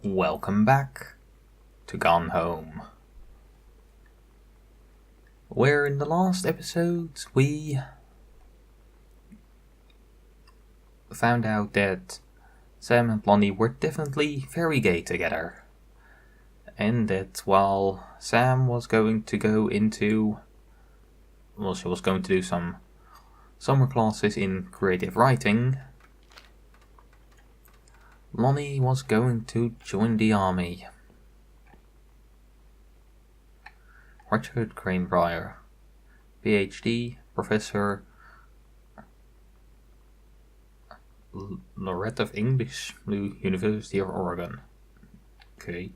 Welcome back to Gone Home, where in the last episode we found out that Sam and Lonnie were definitely very gay together, and that while Sam was going to go into, she was going to do some summer classes in creative writing, Lonnie was going to join the army. Richard Greenbrier, PhD, Professor, Laureate of English, University of Oregon. Okay.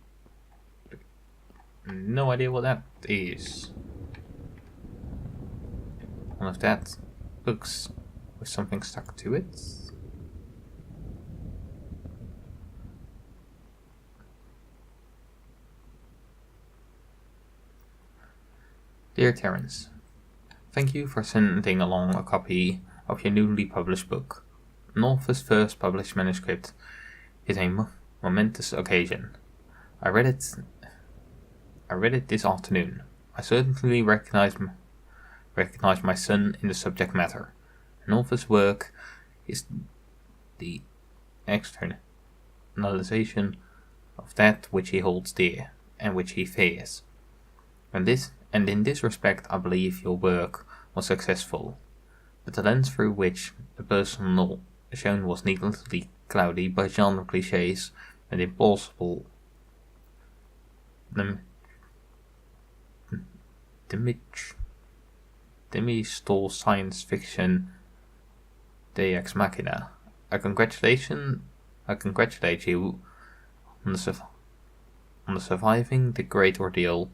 No idea what that is. One of that books with something stuck to it. Dear Terence, thank you for sending along a copy of your newly published book. An author's first published manuscript is a momentous occasion. I read it this afternoon. I certainly recognize my son in the subject matter. An author's work is the externalization of that which he holds dear and which he fears. And in this respect, I believe your work was successful. But the lens through which the person shown was needlessly cloudy by genre cliches and implausible demi-stole science fiction Deus Ex Machina. I congratulate you on the surviving the great ordeal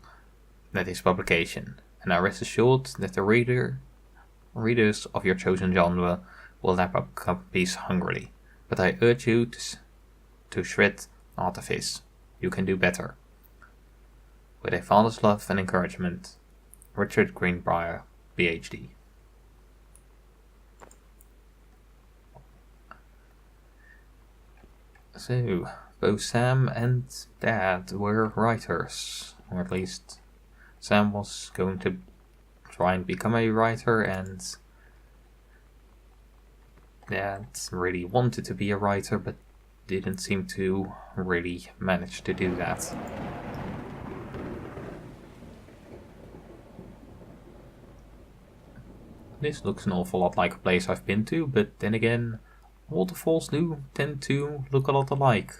that is publication, and I rest assured that the readers of your chosen genre will lap up copies hungrily. But I urge you to shred artifice. You can do better. With a father's love and encouragement, Richard Greenbrier, PhD. So, both Sam and Dad were writers, or at least Sam was going to try and become a writer, and Dad really wanted to be a writer, but didn't seem to really manage to do that. This looks an awful lot like a place I've been to, but then again, waterfalls do tend to look a lot alike.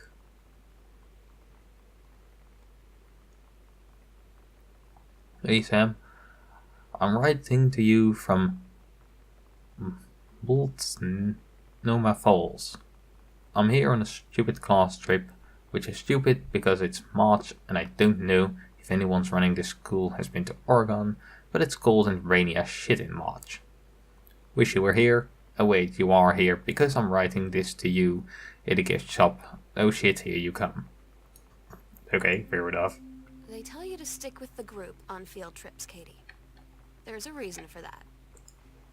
Hey Sam, I'm writing to you from Multnomah Falls. I'm here on a stupid class trip, which is stupid because it's March and I don't know if anyone's running this school has been to Oregon, but it's cold and rainy as shit in March. Wish you were here. Oh wait, you are here because I'm writing this to you at a gift shop. Oh shit, here you come. Okay, fair enough. They tell you to stick with the group on field trips, Katie. There's a reason for that.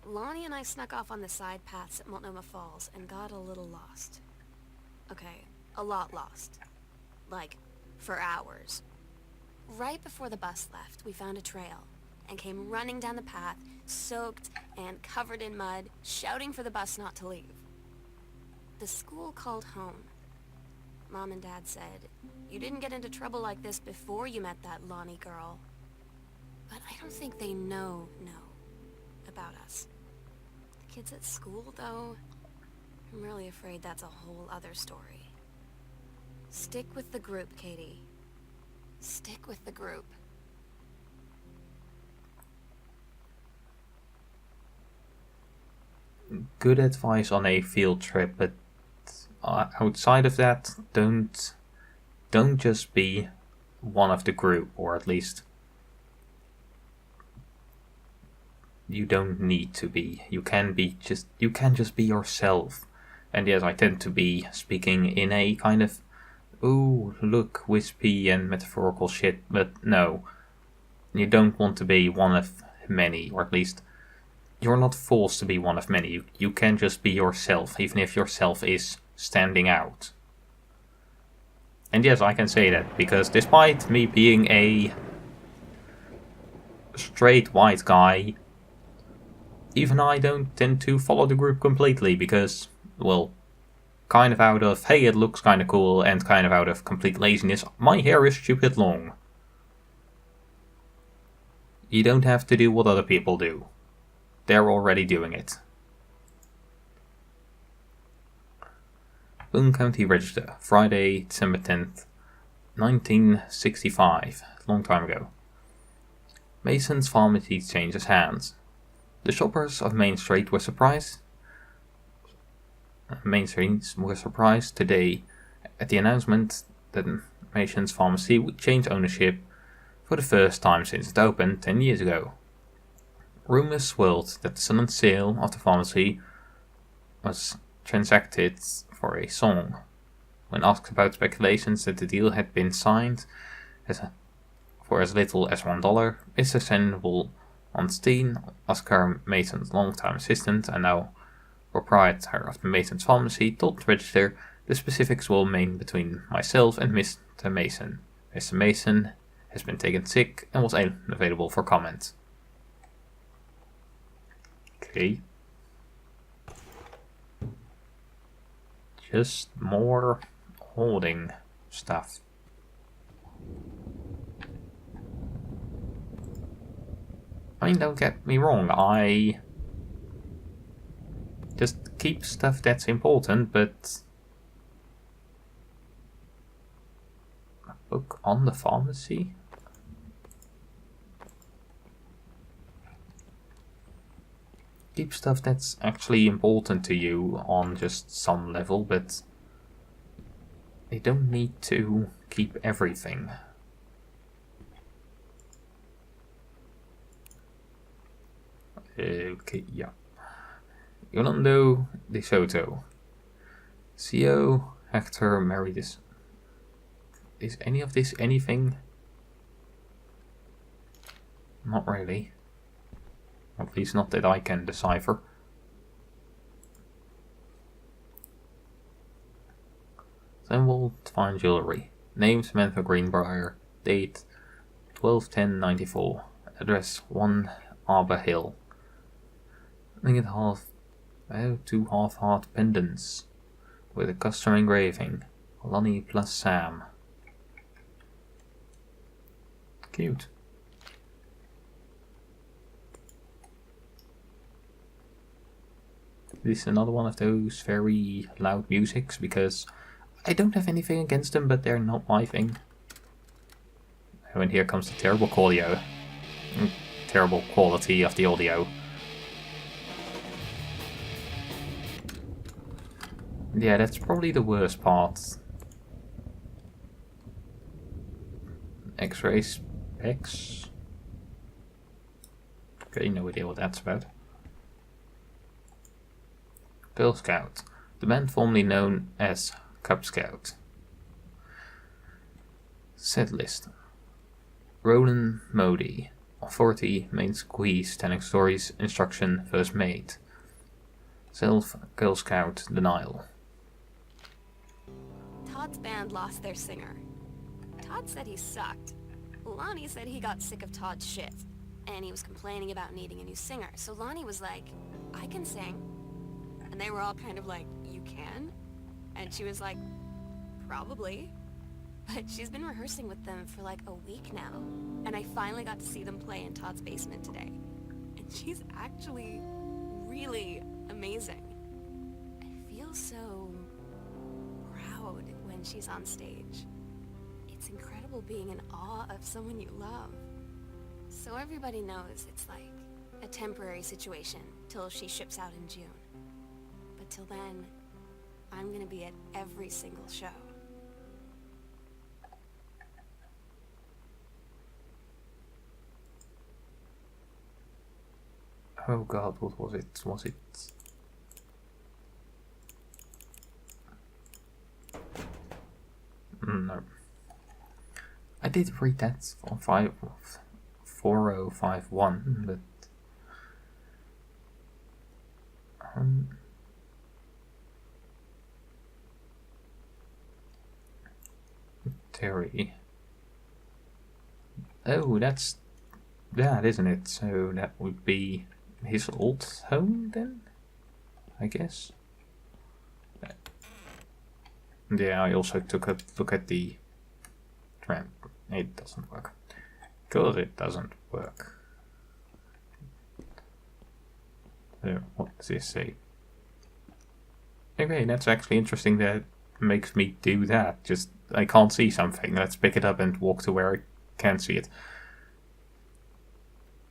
Lonnie and I snuck off on the side paths at Multnomah Falls and got a little lost. Okay, a lot lost. Like, for hours. Right before the bus left, we found a trail and came running down the path, soaked and covered in mud, shouting for the bus not to leave. The school called home. Mom and Dad said, "You didn't get into trouble like this before you met that Lonnie girl." But I don't think they know about us. The kids at school, though, I'm really afraid that's a whole other story. Stick with the group, Katie. Stick with the group. Good advice on a field trip, but outside of that, don't just be one of the group, or at least you don't need to be. You can just be yourself. And yes, I tend to be speaking in a kind of, ooh, look, wispy and metaphorical shit, but no. You don't want to be one of many, or at least you're not forced to be one of many. You can just be yourself, even if yourself is standing out. And yes, I can say that, because despite me being a straight white guy, even I don't tend to follow the group completely, because, well, kind of out of, hey, it looks kind of cool, and kind of out of complete laziness, my hair is stupid long. You don't have to do what other people do. They're already doing it. Boone County Register, Friday, December 10th, 1965, long time ago. Mason's pharmacy changes hands. The shoppers of Main Street were surprised today at the announcement that Mason's pharmacy would change ownership for the first time since it opened 10 years ago. Rumors swirled that the sudden sale of the pharmacy was transacted for a song. When asked about speculations that the deal had been signed for as little as $1, Mr. Sandoval Onstein, Oscar Mason's longtime assistant and now proprietor of the Mason's pharmacy, told the register the specifics will remain between myself and Mr. Mason. Mr. Mason has been taken sick and was unavailable for comment. Okay. Just more holding stuff. I mean, don't get me wrong, I just keep stuff that's important, but a book on the pharmacy? Keep stuff that's actually important to you on just some level, but you don't need to keep everything. Okay, yeah. Yolando de Soto. CO Hector married this. Is any of this anything? Not really. At least not that I can decipher. Then we'll find jewelry. Name Samantha Greenbrier. Date 12/10/94. Address 1 Arbor Hill. Link two half-heart pendants with a custom engraving. Lonnie plus Sam. Cute. This is another one of those very loud musics, because I don't have anything against them, but they're not my thing. Oh, and here comes the terrible audio. Terrible quality of the audio. Yeah, that's probably the worst part. X-ray specs. Okay, no idea what that's about. Girl Scout, the band formerly known as Cub Scout. Set list. Roland Modi, authority, main squeeze, telling stories, instruction, first mate. Self, Girl Scout, denial. Todd's band lost their singer. Todd said he sucked. Lonnie said he got sick of Todd's shit, and he was complaining about needing a new singer. So Lonnie was like, I can sing. And they were all kind of like, you can? And she was like, probably. But she's been rehearsing with them for like a week now. And I finally got to see them play in Todd's basement today. And she's actually really amazing. I feel so proud when she's on stage. It's incredible being in awe of someone you love. So everybody knows it's like a temporary situation till she ships out in June. But till then, I'm gonna be at every single show. Oh god, what was it? Was it... No. I did read that on 4051, but... cemetery. Oh, that's that, isn't it? So that would be his old home then, I guess. Yeah, I also took a look at the tram. It doesn't work. Because it doesn't work. What does this say? Okay, that's actually interesting. That makes me do that. Just, I can't see something. Let's pick it up and walk to where I can see it.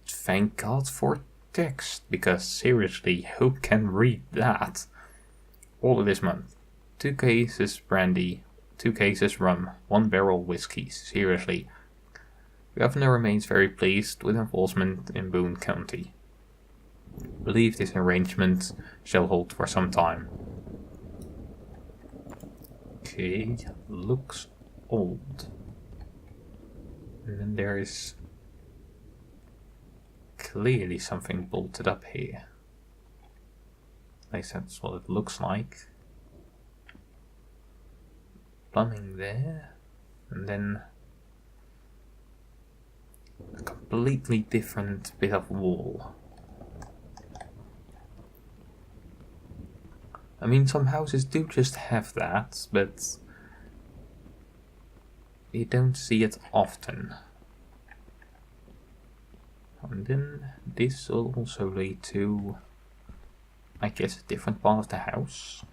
Thank God for text, because seriously, who can read that? All of this month. 2 cases brandy, 2 cases rum, 1 barrel whiskey. Seriously. The governor remains very pleased with enforcement in Boone County. Believe this arrangement shall hold for some time. Okay, looks old. And then there is clearly something bolted up here. At least that's what it looks like. Plumbing there, and then a completely different bit of wall. I mean, some houses do just have that, but you don't see it often. And then this will also lead to, I guess, a different part of the house.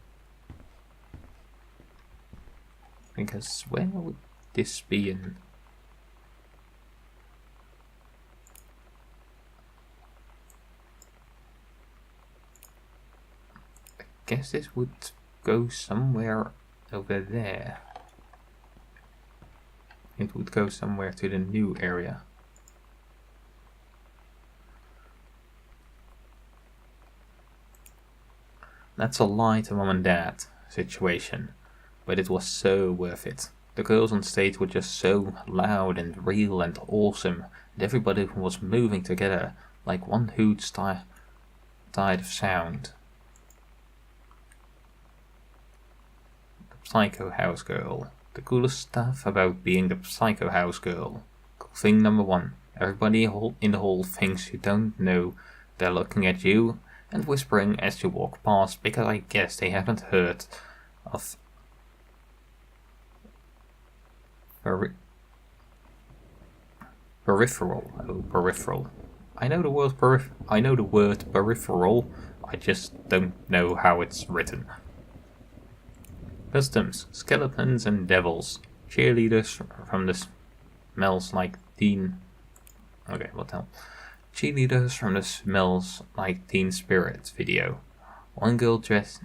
Because where would this be in? I guess this would go somewhere over there. It would go somewhere to the new area. That's a lie to mom and dad situation, but it was so worth it. The girls on stage were just so loud and real and awesome, and everybody was moving together like one huge tide of sound. The Psycho House Girl. The coolest stuff about being the Psycho House Girl. Cool thing number 1. Everybody in the hall thinks you don't know they're looking at you and whispering as you walk past, because I guess they haven't heard of peripheral. Oh, peripheral. I know the word peripheral. I just don't know how it's written. Customs, skeletons and devils. Cheerleaders from the Smells Like Teen. Okay, what the hell? Cheerleaders from the Smells Like Teen Spirit video. One girl dressed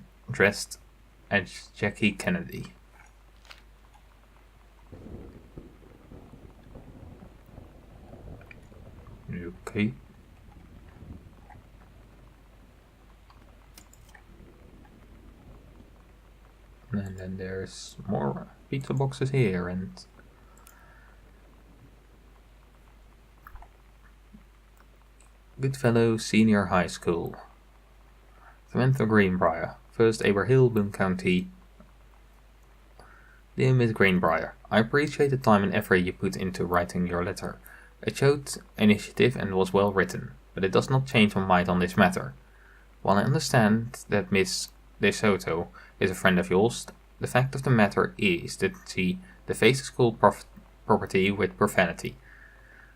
as Jackie Kennedy. Okay. And then there's more pizza boxes here, and Goodfellow Senior High School. Samantha Greenbrier, 1st Aber Hill, Boone County. Dear Miss Greenbrier, I appreciate the time and effort you put into writing your letter. It showed initiative and was well written, but it does not change my mind on this matter. While I understand that Miss De Soto is a friend of yours, the fact of the matter is that she defaced school property with profanity.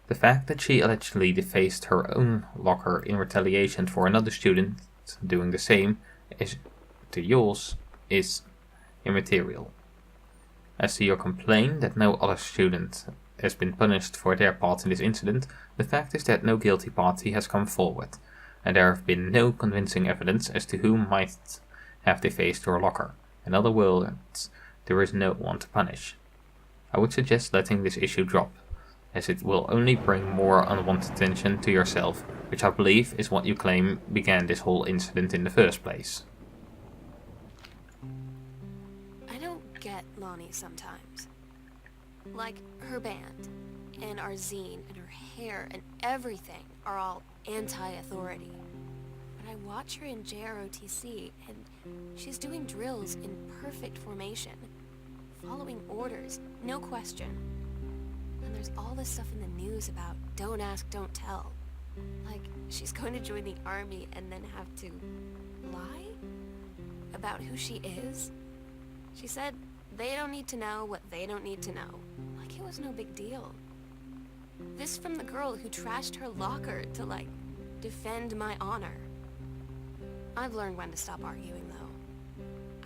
The fact that she allegedly defaced her own locker in retaliation for another student doing the same to yours is immaterial. As to your complaint that no other student has been punished for their part in this incident, the fact is that no guilty party has come forward, and there have been no convincing evidence as to who might have defaced your locker. In other words, there is no one to punish. I would suggest letting this issue drop, as it will only bring more unwanted attention to yourself, which I believe is what you claim began this whole incident in the first place. I don't get Lonnie sometimes. Like, her band, and our zine, and her hair, and everything are all anti-authority. But I watch her in JROTC, and she's doing drills in perfect formation. following orders, no question. And there's all this stuff in the news about don't ask, don't tell. Like, she's going to join the army and then have to lie? About who she is? She said they don't need to know what they don't need to know. Like it was no big deal. This from the girl who trashed her locker to, like, defend my honor. I've learned when to stop arguing, though.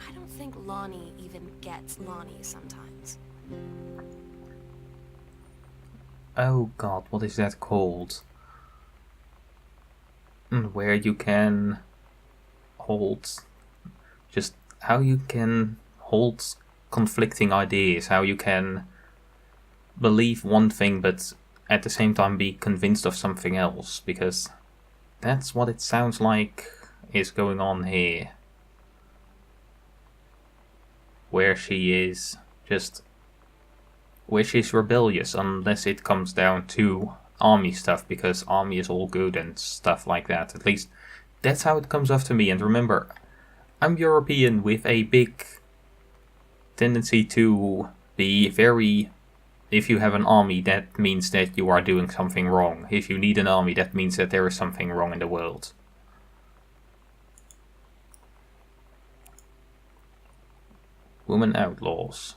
I don't think Lonnie even gets Lonnie sometimes. Oh god, what is that called? Where you can hold... just how you can hold conflicting ideas, how you can believe one thing but at the same time be convinced of something else, because that's what it sounds like is going on here. Where she is just... where she's rebellious unless it comes down to army stuff, because army is all good and stuff like that. At least that's how it comes off to me. And remember, I'm European with a big tendency to be very... if you have an army, that means that you are doing something wrong. If you need an army, that means that there is something wrong in the world. Women outlaws.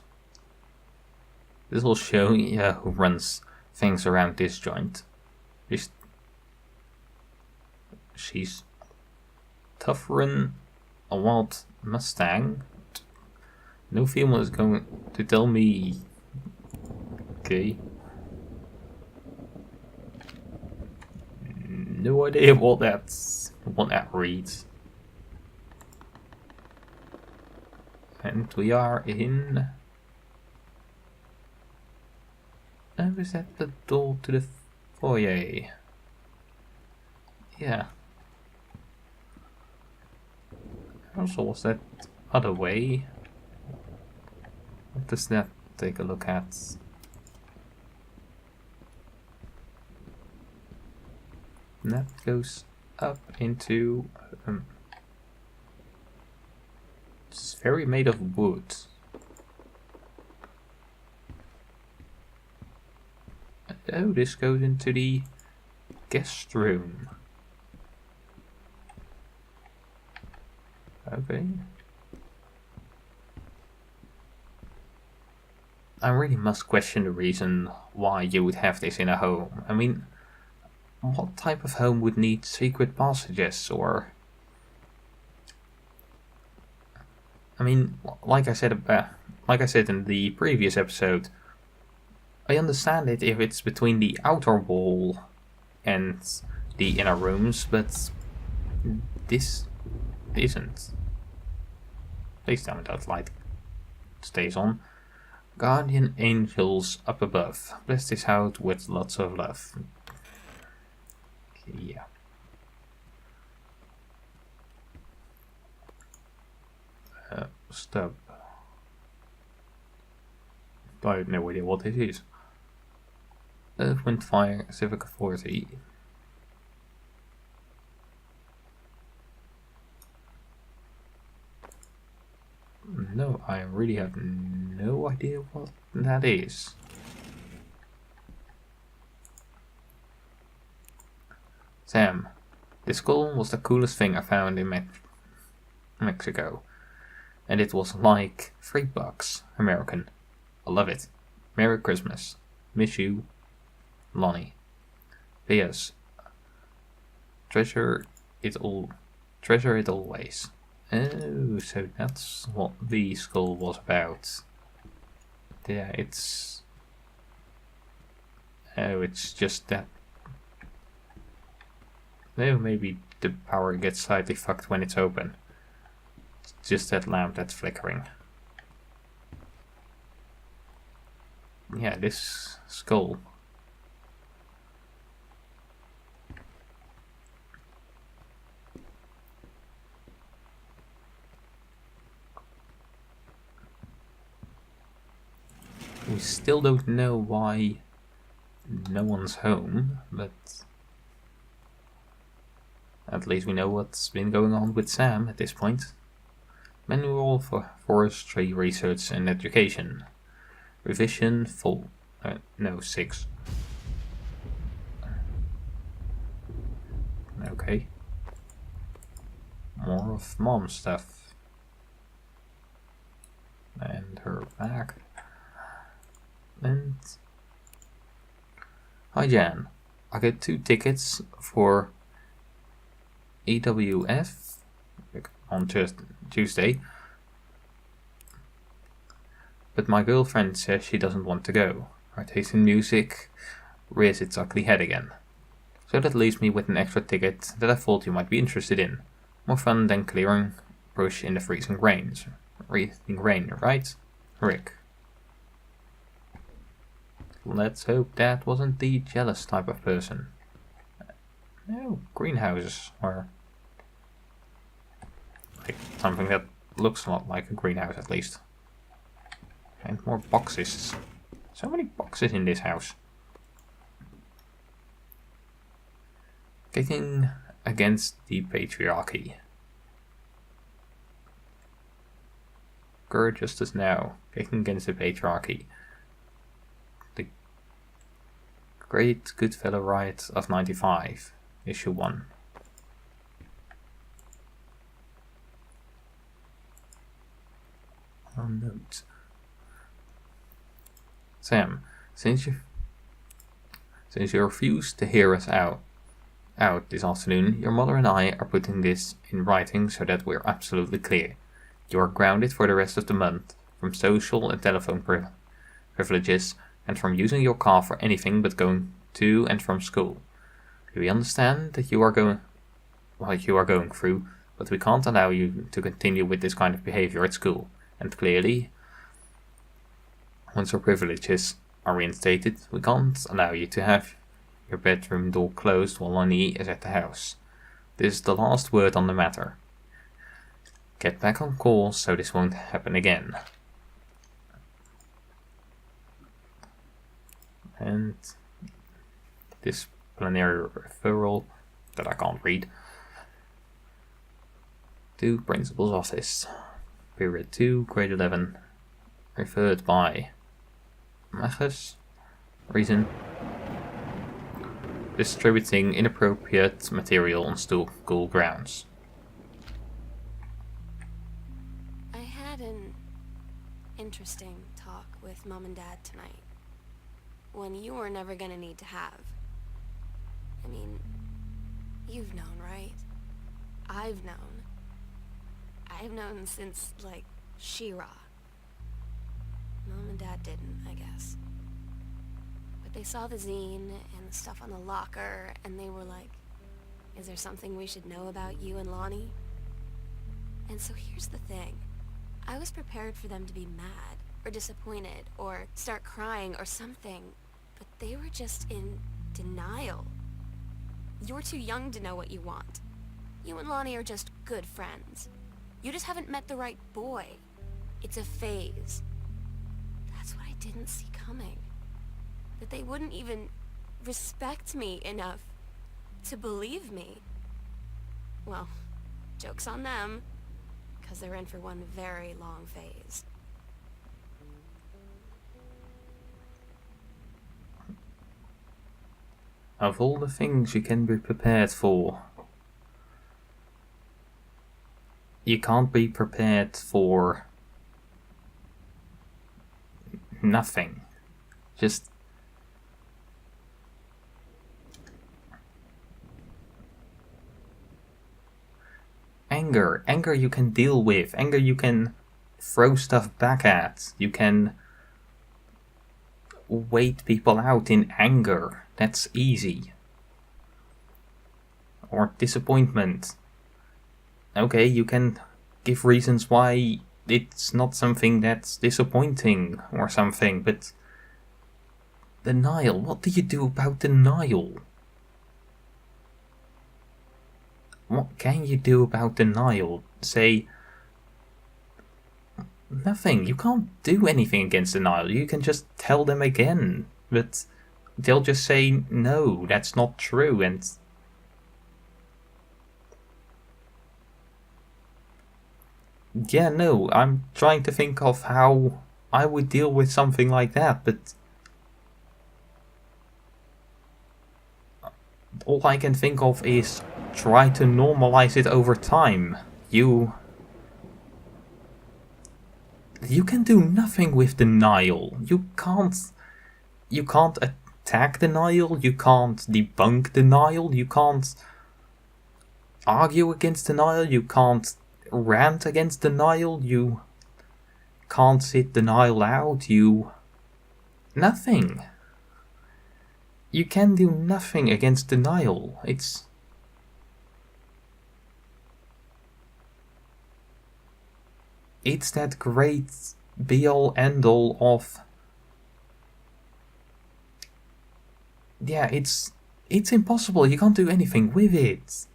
This will show you who runs things around this joint. She's tougher than a wild Mustang. No female is going to tell me. Okay. No idea what that reads. And we are in... oh, is that the door to the foyer? Yeah. Also, was that other way? What does that take a look at? And that goes up into... it's very made of wood. Oh, this goes into the guest room. Okay. I really must question the reason why you would have this in a home. I mean, what type of home would need secret passages, or... I mean, like I said in the previous episode, I understand it if it's between the outer wall and the inner rooms, but this isn't. Please tell me that light stays on. Guardian angels up above. Bless this house with lots of love. Yeah. Stub. I have no idea what this is. Earth, Wind, Fire, Civic Authority. No, I really have no idea what that is. Sam, this skull was the coolest thing I found in Mexico. And it was like $3 American. I love it. Merry Christmas. Miss you, Lonnie. P.S. Treasure it always. Oh, so that's what the skull was about. Yeah, it's... oh, it's just that... no, maybe the power gets slightly fucked when it's open. It's just that lamp that's flickering. Yeah, this skull. We still don't know why no one's home, but at least we know what's been going on with Sam at this point. Manual for Forestry Research and Education. Revision full. No, 6. Okay. More of mom stuff. And her bag. And... Hi Jan. I got 2 tickets for EWF on Tuesday. But my girlfriend says she doesn't want to go. Her taste in music rears its ugly head again. So that leaves me with an extra ticket that I thought you might be interested in. More fun than clearing brush in the freezing rain, right? Rick. Let's hope that wasn't the jealous type of person. No, greenhouses are like something that looks a lot like a greenhouse at least. And more boxes. So many boxes in this house. Kicking against the patriarchy. Courage Justice Now. Kicking against the patriarchy. The Great Goodfellow Riot of 95. Issue 1. Oh, note. Sam, since you refused to hear us out this afternoon, your mother and I are putting this in writing so that we're absolutely clear. You are grounded for the rest of the month from social and telephone privileges and from using your car for anything but going to and from school. We understand that you are going through, but we can't allow you to continue with this kind of behavior at school. And clearly, once your privileges are reinstated, we can't allow you to have your bedroom door closed while Lonnie is at the house. This is the last word on the matter. Get back on course so this won't happen again. And disciplinary referral that I can't read to principal's office. Period 2, grade 11. Referred by Magus. Reason: distributing inappropriate material on school grounds. I had an interesting talk with Mom and Dad tonight. One you were never gonna need to have. I mean, you've known, right? I've known. I've known since, like, She-Ra. Mom and Dad didn't, I guess. But they saw the zine and the stuff on the locker, and they were like, is there something we should know about you and Lonnie? And so here's the thing. I was prepared for them to be mad, or disappointed, or start crying, or something. But they were just in denial. You're too young to know what you want. You and Lonnie are just good friends. You just haven't met the right boy. It's a phase. That's what I didn't see coming. That they wouldn't even respect me enough to believe me. Well, joke's on them, because they're in for one very long phase. Of all the things you can be prepared for, you can't be prepared for nothing. Just anger you can deal with. Anger you can throw stuff back at. You can wait people out in anger. That's easy. Or disappointment. Okay, you can give reasons why it's not something that's disappointing or something, but denial, what do you do about denial? What can you do about denial? Say nothing. You can't do anything against denial. You can just tell them again, but they'll just say, no, that's not true, and yeah, no, I'm trying to think of how I would deal with something like that, but all I can think of is try to normalize it over time. You can do nothing with denial. You can't attack denial, you can't debunk denial, you can't argue against denial, you can't rant against denial, you can't sit denial out, nothing. You can do nothing against denial. It's that great be-all end-all of... Yeah, it's impossible. You can't do anything with it.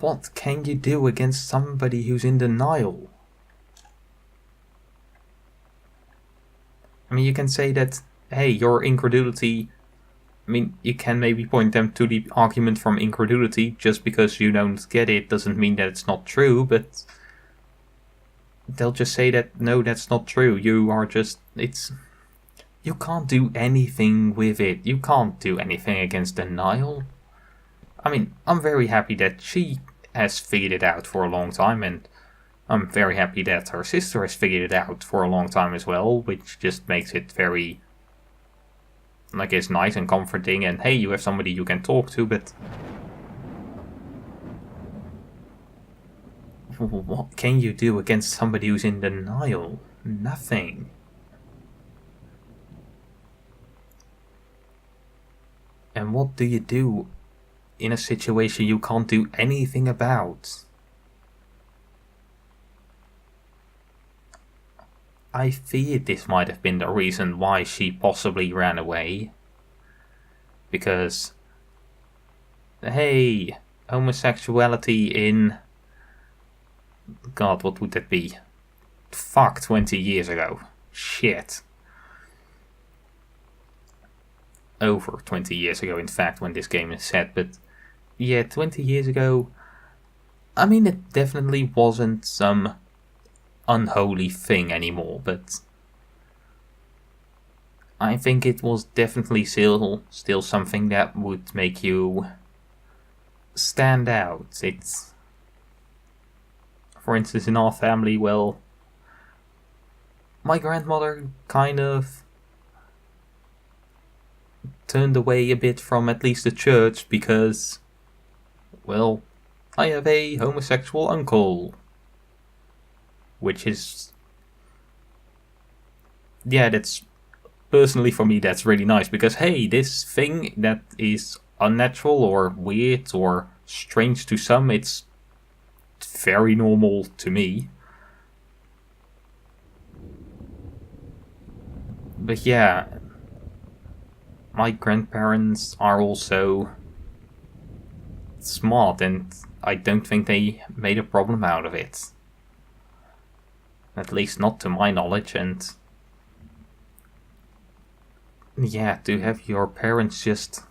What can you do against somebody who's in denial? I mean, you can say that, hey, your incredulity... I mean, you can maybe point them to the argument from incredulity. Just because you don't get it doesn't mean that it's not true, but they'll just say that, no, that's not true. You are just... You can't do anything with it. You can't do anything against denial. I mean, I'm very happy that she has figured it out for a long time, and I'm very happy that her sister has figured it out for a long time as well, which just makes it very, I guess, nice and comforting, and hey, you have somebody you can talk to, but what can you do against somebody who's in denial? Nothing. And what do you do in a situation you can't do anything about? I feared this might have been the reason why she possibly ran away. Because, hey, homosexuality in... God, what would that be? Fuck, 20 years ago. Shit. Over 20 years ago, in fact, when this game is set, but yeah, 20 years ago, I mean, it definitely wasn't some unholy thing anymore, but I think it was definitely still something that would make you stand out. It's, for instance, in our family, well, my grandmother kind of turned away a bit from at least the church because, well, I have a homosexual uncle. Which is... yeah, that's... personally for me, that's really nice, because hey, this thing that is unnatural or weird or strange to some, it's very normal to me. But yeah, my grandparents are also smart, and I don't think they made a problem out of it. At least not to my knowledge, and yeah, to have your parents just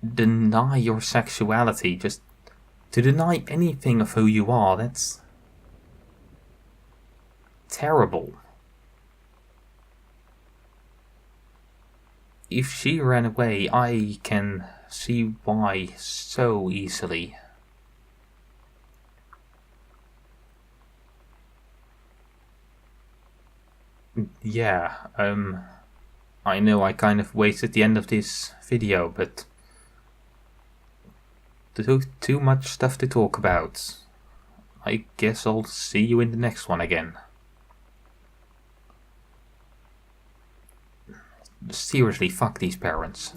deny your sexuality, just to deny anything of who you are, that's terrible. If she ran away, I can see why so easily. Yeah, I know I kind of wasted the end of this video, but too much stuff to talk about. I guess I'll see you in the next one again. Seriously, fuck these parents.